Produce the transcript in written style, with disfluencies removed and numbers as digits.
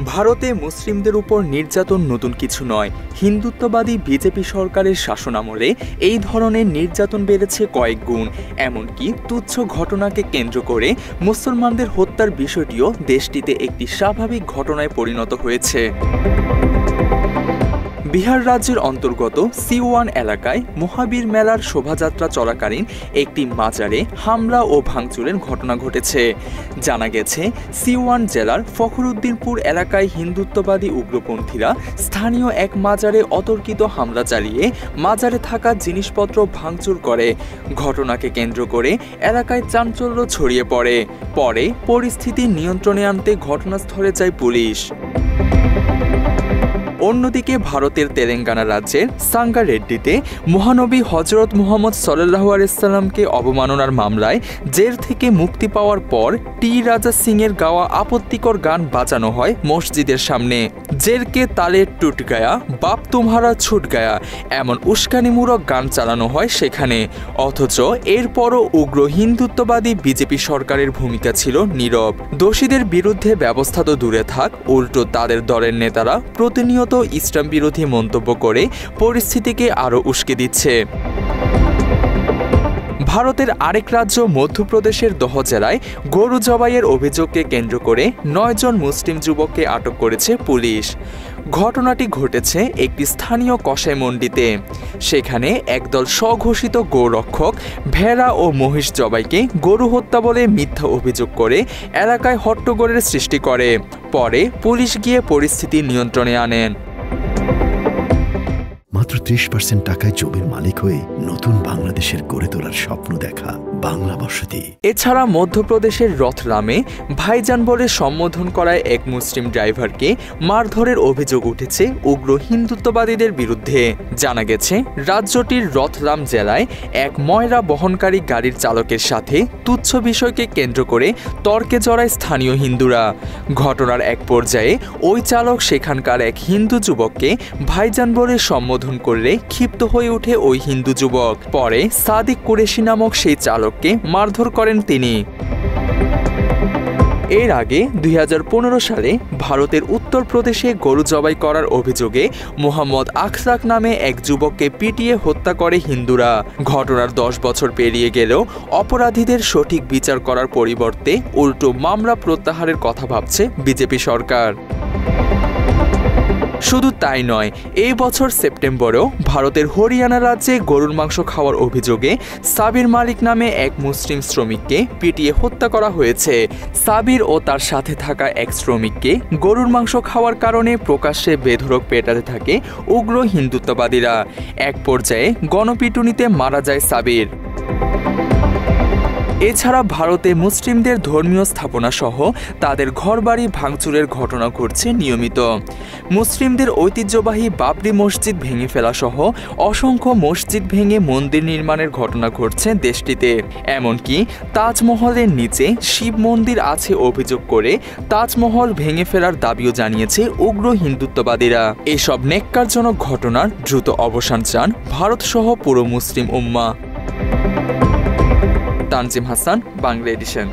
ভারতে মুসলিমদের উপর নির্যাতন নতুন কিছু নয়। হিন্দুত্ববাদী বিজেপি সরকারের শাসনামলে এই ধরনের নির্যাতন বেড়েছে কয়েক গুণ। এমনকি তুচ্ছ ঘটনাকে কেন্দ্র করে মুসলমানদের হত্যার বিষয়টিও দেশটিতে একটি স্বাভাবিক ঘটনায় পরিণত হয়েছে। বিহার রাজ্যের অন্তর্গত সিওয়ান এলাকায় মহাবীর মেলার শোভাযাত্রা চলাকালীন একটি মাজারে হামলা ও ভাঙচুরের ঘটনা ঘটেছে। জানা গেছে, সিওয়ান জেলার ফখরুদ্দিনপুর এলাকায় হিন্দুত্ববাদী উগ্রপন্থীরা স্থানীয় এক মাজারে অতর্কিত হামলা চালিয়ে মাজারে থাকা জিনিসপত্র ভাঙচুর করে। ঘটনাকে কেন্দ্র করে এলাকায় চাঞ্চল্য ছড়িয়ে পড়ে। পরে পরিস্থিতি নিয়ন্ত্রণে আনতে ঘটনাস্থলে যায় পুলিশ। অন্যদিকে ভারতের তেলেঙ্গানা রাজ্যের সাঙ্গারেড্ডিতে মহানবী হজরত মুহাম্মদ সাল্লাল্লাহু আলাইহি সাল্লামকে অবমাননার মামলায় জেল থেকে মুক্তি পাওয়ার পর টি রাজা সিংয়ের গাওয়া আপত্তিকর গান বাজানো হয় মসজিদের সামনে। জেরকে তালে টুট গায়া, বাপ তুমহারা ছুট গায়া, এমন উস্কানিমূলক গান চালানো হয় সেখানে। অথচ এরপরও উগ্র হিন্দুত্ববাদী বিজেপি সরকারের ভূমিকা ছিল নীরব। দোষীদের বিরুদ্ধে ব্যবস্থা তো দূরে থাক, উল্টো তাদের দলের নেতারা প্রতিনিয়ত ইসলাম বিরোধী মন্তব্য করে পরিস্থিতিকে আরও উস্কে দিচ্ছে। ভারতের আরেক রাজ্য মধ্যপ্রদেশের দহ জেলায় গরু জবাইয়ের অভিযোগকে কেন্দ্র করে ৯ জন মুসলিম যুবককে আটক করেছে পুলিশ। ঘটনাটি ঘটেছে একটি স্থানীয় কসাই মন্ডিতে। সেখানে একদল স্বঘোষিত গোরক্ষক ভেড়া ও মহিষ জবাইকে গরু হত্যা বলে মিথ্যা অভিযোগ করে এলাকায় হট্টগোলের সৃষ্টি করে। পরে পুলিশ গিয়ে পরিস্থিতি নিয়ন্ত্রণে আনেন। মাত্র ৩০% টাকায় জমির মালিক হয়ে নতুন বাংলাদেশের গড়ে তোলার স্বপ্ন দেখা বাংলা বসতি। এছাড়া মধ্যপ্রদেশের রথলামে ভাইজান বলে সম্বোধন করায় এক মুসলিম ড্রাইভারকে মারধরের অভিযোগ উঠেছে উগ্র হিন্দুত্ববাদীদের বিরুদ্ধে। জানা গেছে, রাজ্যটির রথলাম জেলায় এক ময়লা বহনকারী গাড়ির চালকের সাথে তুচ্ছ বিষয়কে কেন্দ্র করে তর্কে জড়ায় স্থানীয় হিন্দুরা। ঘটনার এক পর্যায়ে ওই চালক সেখানকার এক হিন্দু যুবককে ভাইজান বলে সম্বোধন করলে ক্ষিপ্ত হয়ে ওঠে ওই হিন্দু যুবক। পরে সাদিক কুরেশি নামক সেই চালককে মারধর করেন তিনি। এর আগে ২০১৫ সালে ভারতের উত্তরপ্রদেশে গরু জবাই করার অভিযোগে মোহাম্মদ আখলাক নামে এক যুবককে পিটিয়ে হত্যা করে হিন্দুরা। ঘটনার ১০ বছর পেরিয়ে গেলেও অপরাধীদের সঠিক বিচার করার পরিবর্তে উল্টো মামলা প্রত্যাহারের কথা ভাবছে বিজেপি সরকার। শুধু তাই নয়, এই বছর সেপ্টেম্বরেও ভারতের হরিয়ানা রাজ্যে গরুর মাংস খাওয়ার অভিযোগে সাবির মালিক নামে এক মুসলিম শ্রমিককে পিটিয়ে হত্যা করা হয়েছে। সাবির ও তার সাথে থাকা এক শ্রমিককে গরুর মাংস খাওয়ার কারণে প্রকাশ্যে বেধড়ক পেটাতে থাকে উগ্র হিন্দুত্ববাদীরা। এক পর্যায়ে গণপিটুনিতে মারা যায় সাবির। এছাড়া ভারতে মুসলিমদের ধর্মীয় স্থাপনা সহ তাদের ঘরবাড়ি ভাঙচুরের ঘটনা ঘটছে নিয়মিত। মুসলিমদের ঐতিহ্যবাহী বাবরি মসজিদ ভেঙে ফেলা সহ অসংখ্য মসজিদ ভেঙে মন্দির নির্মাণের ঘটনা ঘটছে দেশটিতে। এমনকি তাজমহলের নিচে শিব মন্দির আছে অভিযোগ করে তাজমহল ভেঙে ফেলার দাবিও জানিয়েছে উগ্র হিন্দুত্ববাদীরা। এসব নেক্কারজনক ঘটনার দ্রুত অবসান চান ভারত সহ পুরো মুসলিম উম্মাহ। তানজিম হাসান, বাংলা এডিশন।